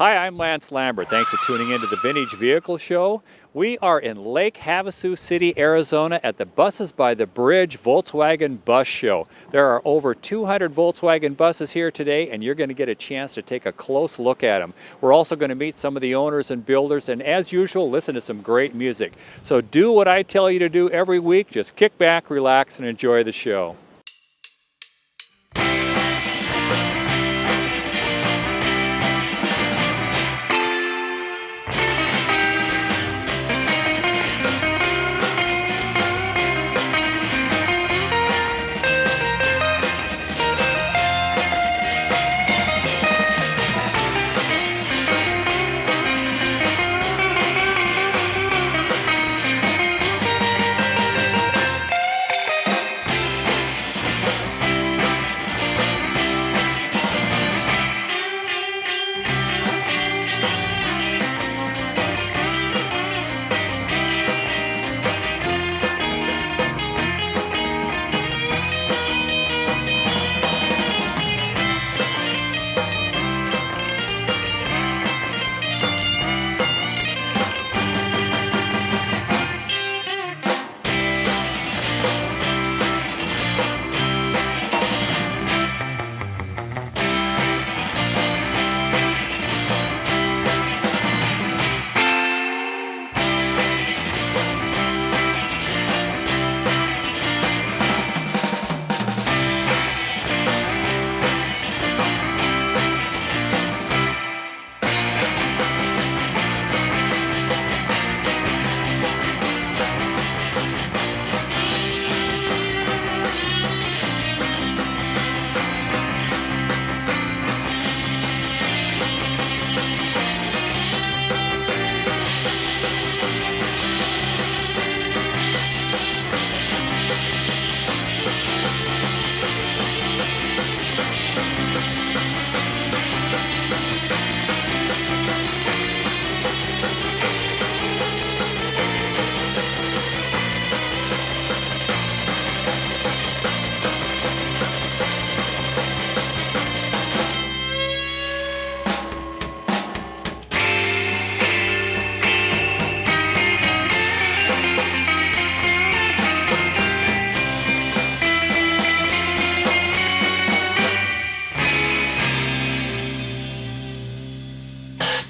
Hi, I'm Lance Lambert. Thanks for tuning in to the Vintage Vehicle Show. We are in Lake Havasu City, Arizona at the Buses by the Bridge Volkswagen Bus Show. There are over 200 Volkswagen buses here today, and you're going to get a chance to take a close look at them. We're also going to meet some of the owners and builders, and as usual, listen to some great music. So do what I tell you to do every week. Just kick back, relax, and enjoy the show.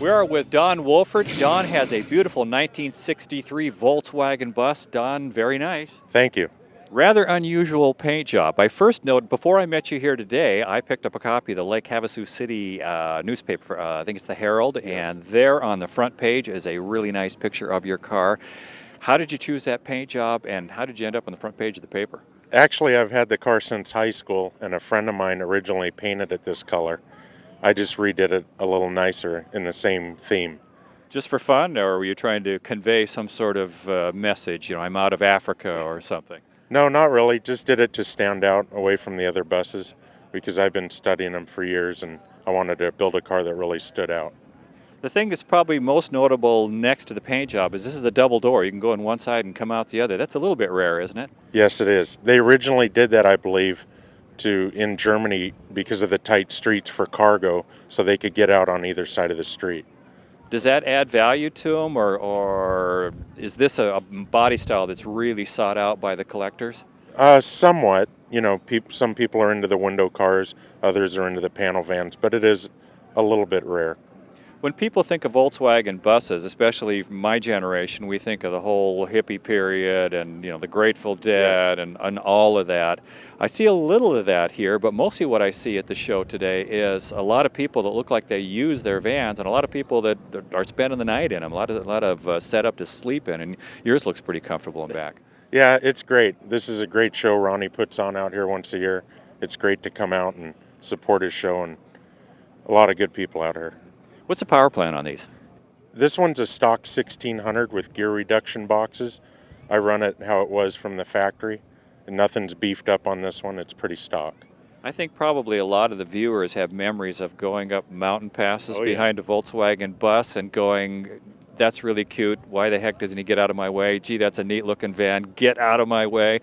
We are with Don Wolford. Don has a beautiful 1963 Volkswagen bus. Don, very nice. Thank you. Rather unusual paint job. I first noted, before I met you here today, I picked up a copy of the Lake Havasu City newspaper, I think it's the Herald, yes. And there on the front page is a really nice picture of your car. How did you choose that paint job, and how did you end up on the front page of the paper? Actually, I've had the car since high school, and a friend of mine originally painted it this color. I just redid it a little nicer in the same theme. Just for fun, or were you trying to convey some sort of message, I'm out of Africa or something? No, not really. Just did it to stand out away from the other buses because I've been studying them for years, and I wanted to build a car that really stood out. The thing that's probably most notable next to the paint job is this is a double door. You can go in one side and come out the other. That's a little bit rare, isn't it? Yes, it is. They originally did that, I believe, in Germany because of the tight streets for cargo, so they could get out on either side of the street. Does that add value to them, or is this a body style that's really sought out by the collectors? Somewhat. Some people are into the window cars, others are into the panel vans, but it is a little bit rare. When people think of Volkswagen buses, especially my generation, we think of the whole hippie period and the Grateful Dead and all of that. I see a little of that here, but mostly what I see at the show today is a lot of people that look like they use their vans, and a lot of people that are spending the night in them. A lot of setup to sleep in, and yours looks pretty comfortable in back. Yeah, it's great. This is a great show Ronnie puts on out here once a year. It's great to come out and support his show, and a lot of good people out here. What's the power plant on these? This one's a stock 1600 with gear reduction boxes. I run it how it was from the factory, and nothing's beefed up on this one. It's pretty stock. I think probably a lot of the viewers have memories of going up mountain passes behind a Volkswagen bus and going that's really cute. Why the heck doesn't he get out of my way? Gee, that's a neat looking van. Get out of my way.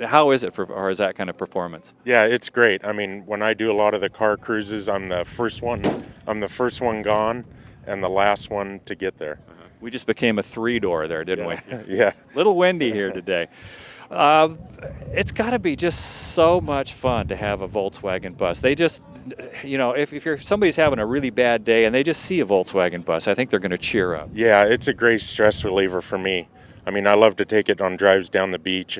How is it or is that kind of performance? Yeah, it's great. I mean, when I do a lot of the car cruises, I'm the first one gone and the last one to get there. We just became a 3-door there, didn't we? Yeah. Little windy here today. It's got to be just so much fun to have a Volkswagen bus. They just, if somebody's having a really bad day and they just see a Volkswagen bus, I think they're going to cheer up. Yeah, it's a great stress reliever for me. I mean, I love to take it on drives down the beach.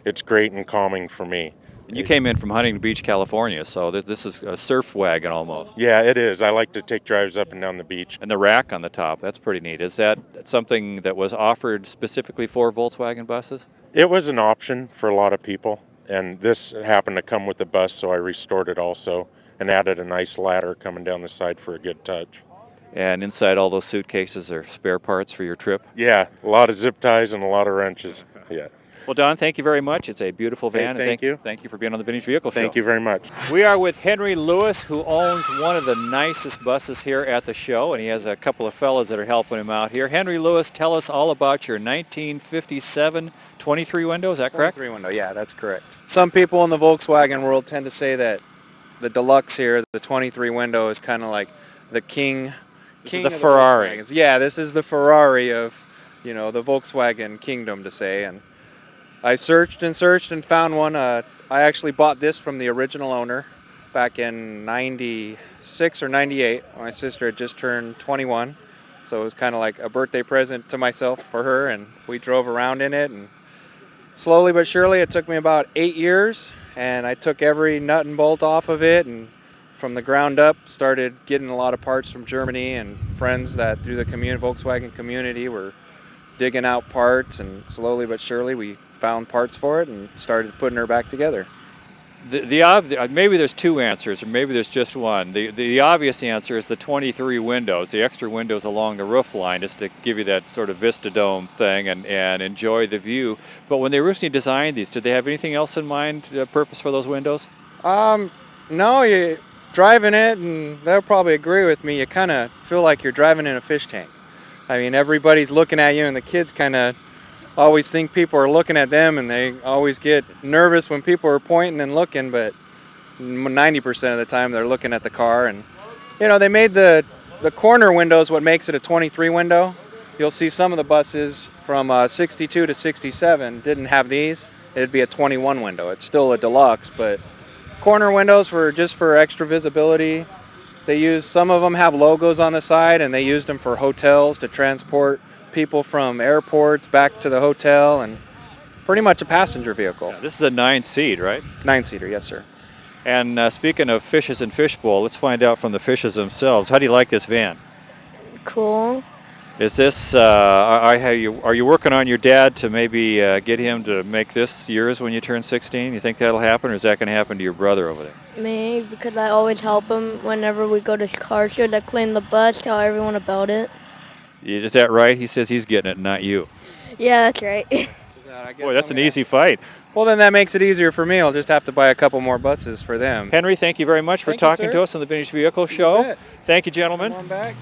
It's great and calming for me. And you came in from Huntington Beach, California, so this is a surf wagon almost. Yeah, it is. I like to take drives up and down the beach. And the rack on the top, that's pretty neat. Is that something that was offered specifically for Volkswagen buses? It was an option for a lot of people, and this happened to come with the bus, so I restored it also and added a nice ladder coming down the side for a good touch. And inside all those suitcases are spare parts for your trip? Yeah, a lot of zip ties and a lot of wrenches. Yeah. Well, Don, thank you very much. It's a beautiful van. Hey, thank you. Thank you for being on the Vintage Vehicle Show. Thank you very much. We are with Henry Lewis, who owns one of the nicest buses here at the show, and he has a couple of fellows that are helping him out here. Henry Lewis, tell us all about your 1957 23 window. Is that correct? 23 window, yeah, that's correct. Some people in the Volkswagen world tend to say that the Deluxe here, the 23 window, is kind of like the king the of Ferrari. Volkswagens. Yeah, this is the Ferrari of, the Volkswagen kingdom, to say. And I searched and found one. I actually bought this from the original owner back in 96 or 98. My sister had just turned 21, so it was kind of like a birthday present to myself for her, and we drove around in it, and slowly but surely it took me about 8 years, and I took every nut and bolt off of it, and from the ground up started getting a lot of parts from Germany, and friends that through the Volkswagen community were digging out parts, and slowly but surely we found parts for it and started putting her back together. Maybe there's two answers, or maybe there's just one. The obvious answer is the 23 windows, the extra windows along the roof line, just to give you that sort of Vista Dome thing and enjoy the view. But when they originally designed these, did they have anything else in mind, purpose for those windows? No, you driving it, and they'll probably agree with me, you kind of feel like you're driving in a fish tank. I mean, everybody's looking at you, and the kids kind of always think people are looking at them, and they always get nervous when people are pointing and looking, but 90% of the time they're looking at the car. And they made the corner windows what makes it a 23 window. You'll see some of the buses from 62 to 67 didn't have these. It'd be a 21 window. It's still a Deluxe, but corner windows were just for extra visibility. Some of them have logos on the side, and they used them for hotels to transport people from airports back to the hotel, and pretty much a passenger vehicle. Yeah, this is a 9-seat, right? 9-seater, yes, sir. And speaking of fishes and fishbowl, let's find out from the fishes themselves. How do you like this van? Cool. Is this, are you working on your dad to maybe get him to make this yours when you turn 16? You think that'll happen, or is that going to happen to your brother over there? Me, because I always help him whenever we go to car show to clean the bus, tell everyone about it. Is that right? He says he's getting it, not you. Yeah, that's right. Boy, that's an easy fight. Well, then that makes it easier for me. I'll just have to buy a couple more buses for them. Henry, thank you very much for talking to us on the Vintage Vehicle Show. Thank you, gentlemen. Come on back.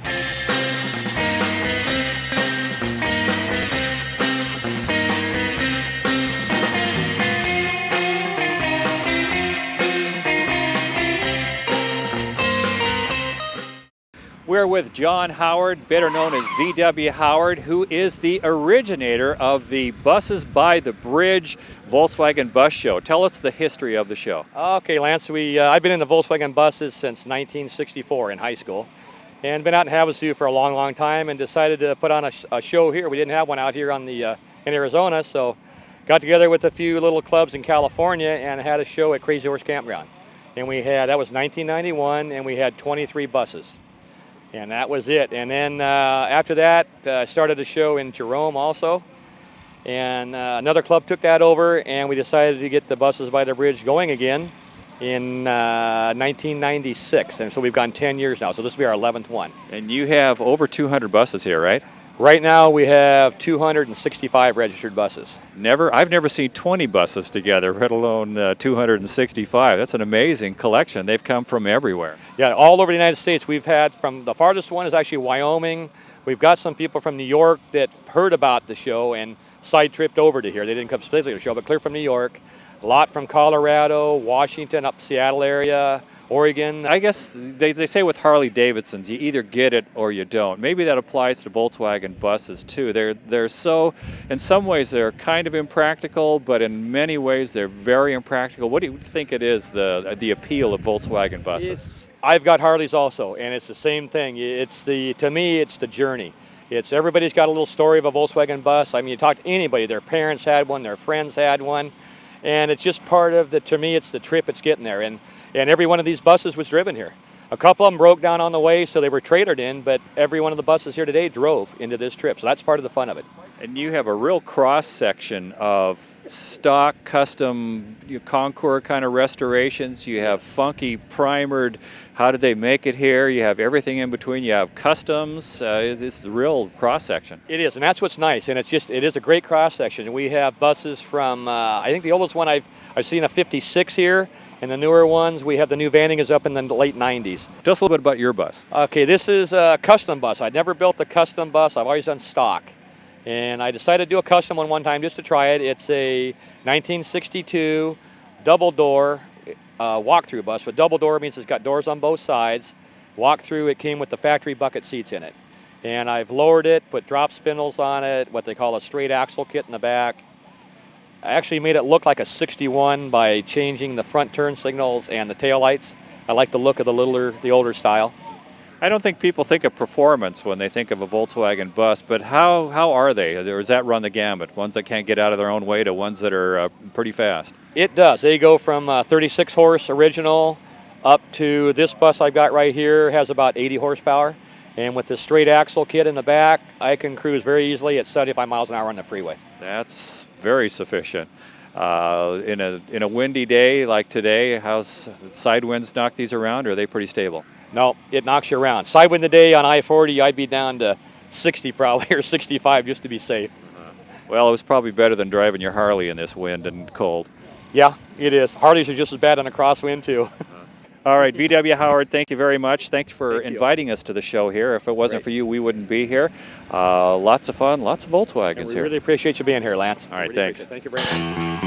We're with John Howard, better known as VW Howard, who is the originator of the Buses by the Bridge Volkswagen Bus Show. Tell us the history of the show. Okay, Lance, I've been in the Volkswagen buses since 1964 in high school, and been out in Havasu for a long, long time, and decided to put on a show here. We didn't have one out here in Arizona, so got together with a few little clubs in California and had a show at Crazy Horse Campground. And that was 1991, and we had 23 buses. And that was it. And then after that, started a show in Jerome also. And another club took that over, and we decided to get the Buses by the Bridge going again in 1996. And so we've gone 10 years now. So this will be our 11th one. And you have over 200 buses here, right? Right now we have 265 registered buses. I've never seen 20 buses together, let alone 265. That's an amazing collection. They've come from everywhere. Yeah, all over the United States. We've had from the farthest one is actually Wyoming. We've got some people from New York that heard about the show and side-tripped over to here. They didn't come specifically to the show, but clear from New York. A lot from Colorado, Washington, up Seattle area, Oregon. I guess they say with Harley Davidsons, you either get it or you don't. Maybe that applies to Volkswagen buses too. They're so, in some ways they're kind of impractical, but in many ways they're very impractical. What do you think it is, the appeal of Volkswagen buses? I've got Harleys also, and it's the same thing. To me, it's the journey. Everybody's got a little story of a Volkswagen bus. I mean, you talk to anybody, their parents had one, their friends had one, and it's just part of to me, it's the trip, it's getting there. And every one of these buses was driven here. A couple of them broke down on the way, so they were trailered in, but every one of the buses here today drove into this trip, so that's part of the fun of it. And you have a real cross-section of stock, custom, Concours kind of restorations. You have funky, primered, how did they make it here? You have everything in between. You have customs. It's a real cross-section. It is, and that's what's nice, and it is a great cross-section. We have buses from, I think the oldest one I've seen a 56 here, and the newer ones, we have the new vanning is up in the late 90s. Tell us a little bit about your bus. Okay, this is a custom bus. I'd never built a custom bus. I've always done stock. And I decided to do a custom one time just to try it. It's a 1962 double door walk-through bus. But double door means it's got doors on both sides. Walk-through, it came with the factory bucket seats in it. And I've lowered it, put drop spindles on it, what they call a straight axle kit in the back. I actually made it look like a 61 by changing the front turn signals and the tail lights. I like the look of the older style. I don't think people think of performance when they think of a Volkswagen bus, but how are they? Or does that run the gamut? Ones that can't get out of their own way to ones that are pretty fast? It does. They go from 36 horse original up to this bus I've got right here has about 80 horsepower. And with the straight axle kit in the back, I can cruise very easily at 75 miles an hour on the freeway. That's very sufficient. In a windy day like today, how's side winds knock these around, or are they pretty stable? No, it knocks you around. Side wind today on I-40, I'd be down to 60 probably, or 65 just to be safe. Well, it was probably better than driving your Harley in this wind and cold. Yeah, it is. Harleys are just as bad on a crosswind too. All right, VW Howard, thank you very much. Thanks for inviting us to the show here. If it wasn't for you, we wouldn't be here. Lots of fun, lots of Volkswagens here. We really appreciate you being here, Lance. All right, really thanks. Thank you very much.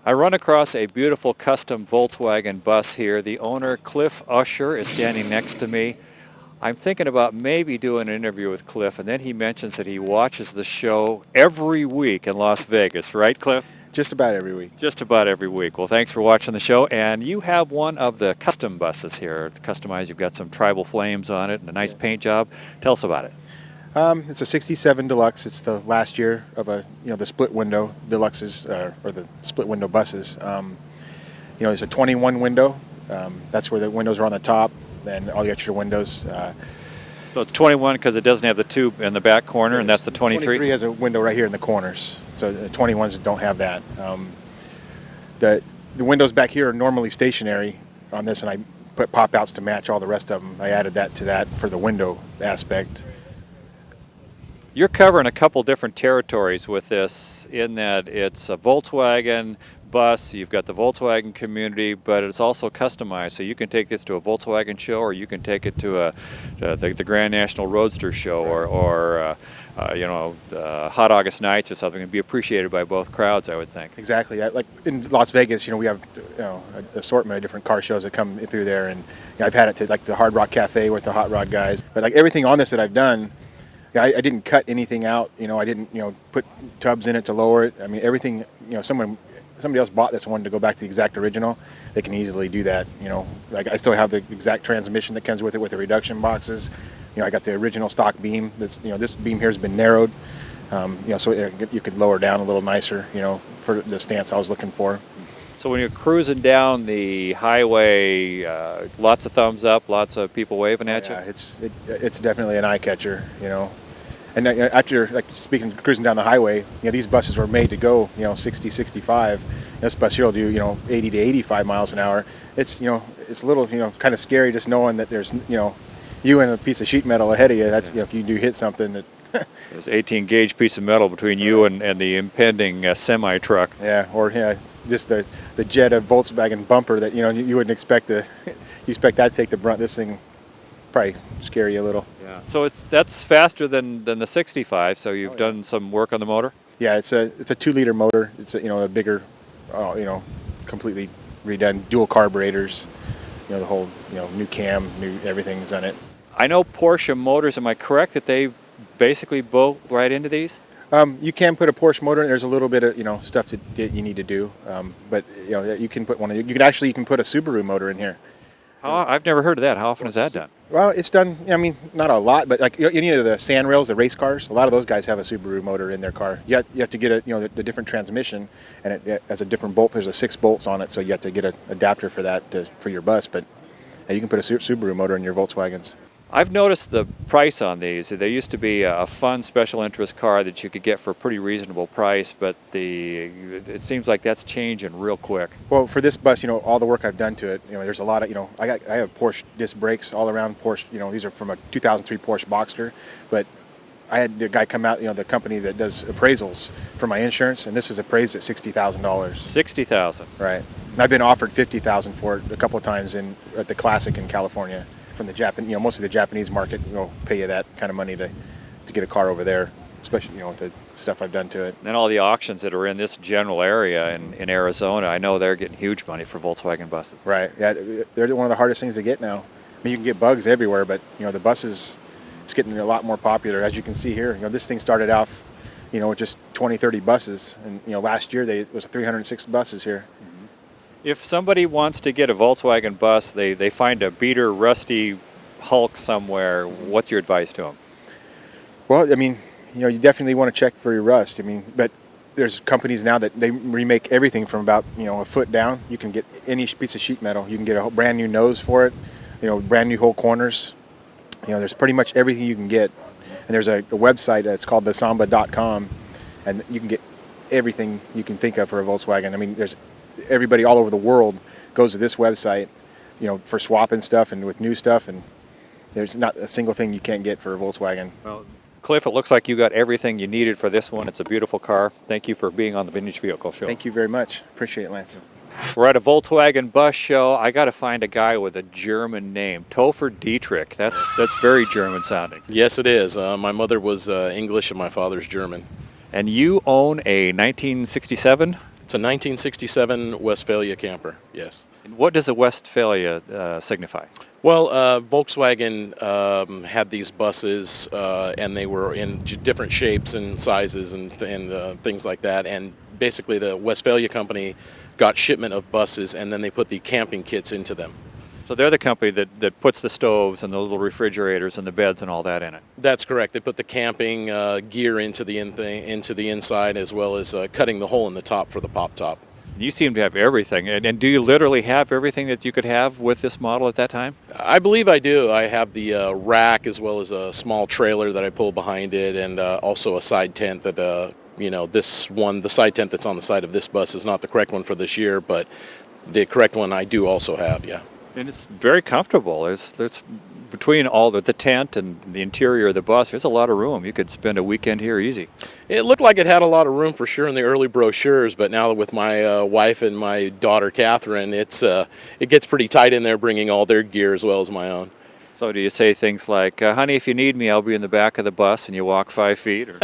I run across a beautiful custom Volkswagen bus here. The owner, Cliff Usher, is standing next to me. I'm thinking about maybe doing an interview with Cliff, and then he mentions that he watches the show every week in Las Vegas, right, Cliff? Just about every week. Just about every week. Well, thanks for watching the show. And you have one of the custom buses here. It's customized. You've got some tribal flames on it and a nice paint job. Tell us about it. It's a '67 Deluxe. It's the last year of the split window Deluxes or the split window buses. It's a 21 window. That's where the windows are on the top, and all the extra windows. So it's 21 because it doesn't have the tube in the back corner, and that's the 23? 23 has a window right here in the corners. So the 21s don't have that. The windows back here are normally stationary on this, and I put pop-outs to match all the rest of them. I added that to that for the window aspect. You're covering a couple different territories with this, in that it's a Volkswagen bus, you've got the Volkswagen community, but it's also customized. So you can take this to a Volkswagen show, or you can take it to the Grand National Roadster show, or Hot August Nights or something, and be appreciated by both crowds, I would think. Exactly. Like in Las Vegas, we have an assortment of different car shows that come through there, and I've had it to like the Hard Rock Cafe with the Hot Rod guys. But like everything on this that I've done, I didn't cut anything out. I didn't put tubs in it to lower it. I mean, everything. Somebody else bought this one to go back to the exact original. They can easily do that. Like I still have the exact transmission that comes with it with the reduction boxes. I got the original stock beam. That's this beam here has been narrowed. So you could lower down a little nicer. For the stance I was looking for. So when you're cruising down the highway, lots of thumbs up, lots of people waving at you. Yeah, it's definitely an eye catcher. And after, like speaking cruising down the highway, these buses were made to go 60, 65. This bus here will do 80 to 85 miles an hour. It's it's a little kind of scary just knowing that there's you and a piece of sheet metal ahead of you. That's if you do hit something that. There's 18 gauge piece of metal between you and the impending semi truck. Yeah, or just the jet of Volkswagen bumper that you wouldn't expect to. You expect that to take the brunt. This thing probably scare you a little. Yeah. So that's faster than the 65. So you've done some work on the motor. Yeah, it's a 2-liter motor. It's a bigger, completely redone, dual carburetors. The whole new cam, new everything's on it. I know Porsche motors. Am I correct that they basically bolt right into these? You can put a Porsche motor in. There's a little bit of stuff that you need to do, but you can put one. You can put a Subaru motor in here. I've never heard of that. How often is that done? Well, it's done. I mean, not a lot, but like any of the sand rails, the race cars, a lot of those guys have a Subaru motor in their car. You have to get the different transmission, and it has a different bolt. There's 6 bolts on it, so you have to get an adapter for that for your bus. But you can put a Subaru motor in your Volkswagens. I've noticed the price on these. There used to be a fun special interest car that you could get for a pretty reasonable price, but it seems like that's changing real quick. Well, for this bus, all the work I've done to it, there's a lot of, I have Porsche disc brakes all around Porsche. These are from a 2003 Porsche Boxster, but I had the guy come out, the company that does appraisals for my insurance, and this is appraised at $60,000. $60,000. Right. And I've been offered $50,000 for it a couple of times at the Classic in California. From the Japan, most of the Japanese market will pay you that kind of money to get a car over there, especially with the stuff I've done to it. And then all the auctions that are in this general area in Arizona, I know they're getting huge money for Volkswagen buses. Right. Yeah, they're one of the hardest things to get now. I mean, you can get bugs everywhere, but the buses, it's getting a lot more popular. As you can see here, this thing started off, with just 20, 30 buses, and last year it was 306 buses here. If somebody wants to get a Volkswagen bus, they find a beater, rusty Hulk somewhere, what's your advice to them? Well, I mean, you definitely want to check for your rust. I mean, but there's companies now that they remake everything from about, a foot down. You can get any piece of sheet metal. You can get a brand new nose for it, brand new whole corners. There's pretty much everything you can get. And there's a website that's called thesamba.com, and you can get everything you can think of for a Volkswagen. I mean, there's everybody all over the world goes to this website, for swapping stuff and with new stuff, and there's not a single thing you can't get for a Volkswagen. Well, Cliff, it looks like you got everything you needed for this one. It's a beautiful car. Thank you for being on the Vintage Vehicle Show. Thank you very much. Appreciate it, Lance. We're at a Volkswagen bus show. I got to find a guy with a German name, TOPHER DIETRICH. That's very German sounding. Yes, it is. My mother was English and my father's German. And you own a 1967 It's a 1967 Westfalia camper, yes. And what does a Westfalia signify? Well, Volkswagen had these buses, and they were in different shapes and sizes and things like that. And basically, the Westfalia company got shipment of buses, and then they put the camping kits into them. So they're the company that puts the stoves and the little refrigerators and the beds and all that in it. That's correct. They put the camping gear into the inside, as well as cutting the hole in the top for the pop top. You seem to have everything. And do you literally have everything that you could have with this model at that time? I believe I do. I have the rack, as well as a small trailer that I pull behind it, and also a side tent that, the side tent that's on the side of this bus is not the correct one for this year, but the correct one I do also have, yeah. And it's very comfortable. There's between all the tent and the interior of the bus, there's a lot of room. You could spend a weekend here easy. It looked like it had a lot of room for sure in the early brochures, but now with my wife and my daughter Catherine, it gets pretty tight in there, bringing all their gear as well as my own. So do you say things like, honey, if you need me, I'll be in the back of the bus, and you walk 5 feet? Or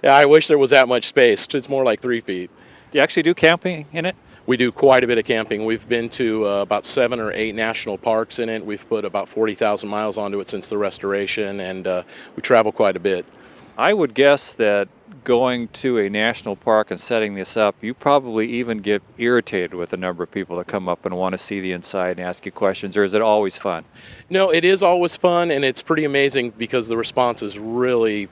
Yeah, I wish there was that much space. It's more like 3 feet. do you actually do camping in it? We do quite a bit of camping. We've been to about 7 or 8 national parks in it. We've put about 40,000 miles onto it since the restoration, and we travel quite a bit. I would guess that going to a national park and setting this up, you probably even get irritated with the number of people that come up and want to see the inside and ask you questions, or is it always fun? No, it is always fun, and it's pretty amazing because the response is really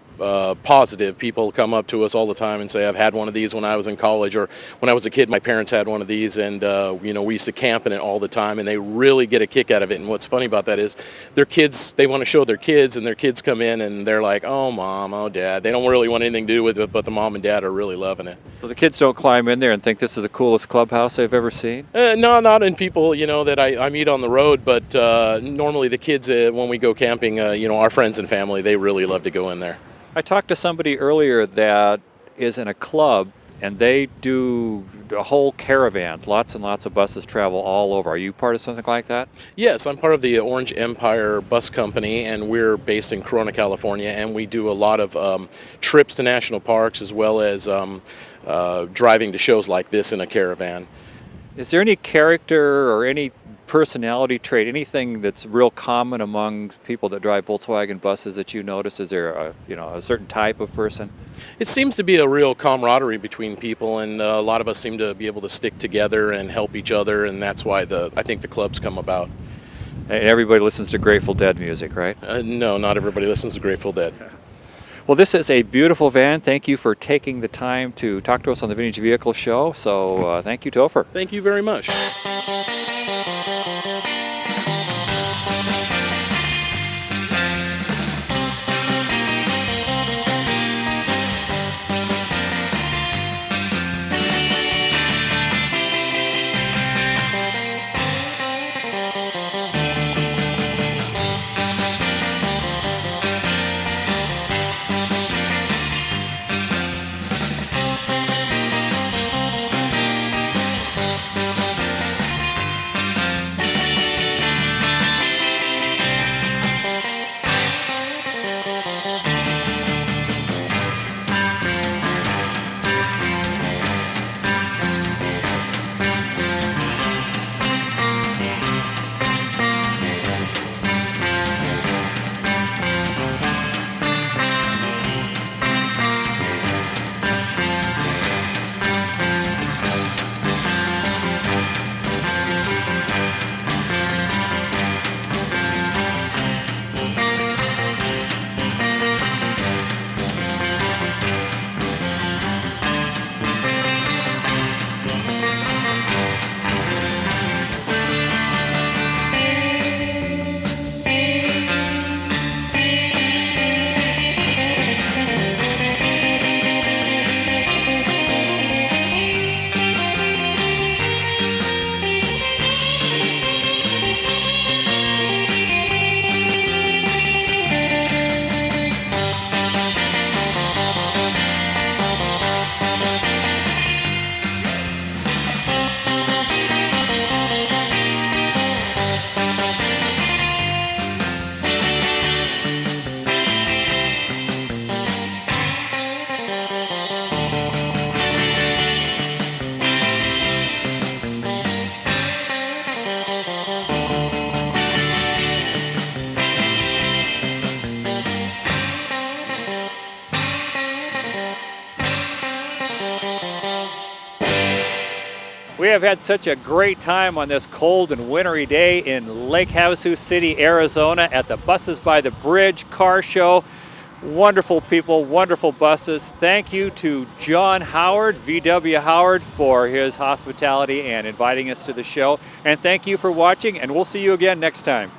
positive. People come up to us all the time and say, I've had one of these when I was in college, or when I was a kid, my parents had one of these, and we used to camp in it all the time, and they really get a kick out of it. And what's funny about that is their kids, they want to show their kids, and their kids come in and they're like, oh, Mom, oh, Dad. They don't really want anything to do with it, but the mom and dad are really loving it. So the kids don't climb in there and think this is the coolest clubhouse they've ever seen? No, not in people, that I meet on the road, but normally the kids, when we go camping, our friends and family, they really love to go in there. I talked to somebody earlier that is in a club, and they do whole caravans. Lots and lots of buses travel all over. Are you part of something like that? Yes, I'm part of the Orange Empire Bus Company, and we're based in Corona, California, and we do a lot of trips to national parks, as well as driving to shows like this in a caravan. Is there any character or any personality trait, anything that's real common among people that drive Volkswagen buses that you notice? Is there a certain type of person? It seems to be a real camaraderie between people, and a lot of us seem to be able to stick together and help each other, and that's why I think the clubs come about. And everybody listens to Grateful Dead music, right? No, not everybody listens to Grateful Dead. Well, this is a beautiful van. Thank you for taking the time to talk to us on the Vintage Vehicle Show. So thank you, TOPHER. Thank you very much. We have had such a great time on this cold and wintry day in Lake Havasu City, Arizona at the Buses by the Bridge car show. Wonderful people, wonderful buses. Thank you to John Howard, VW Howard, for his hospitality and inviting us to the show. And thank you for watching, and we'll see you again next time.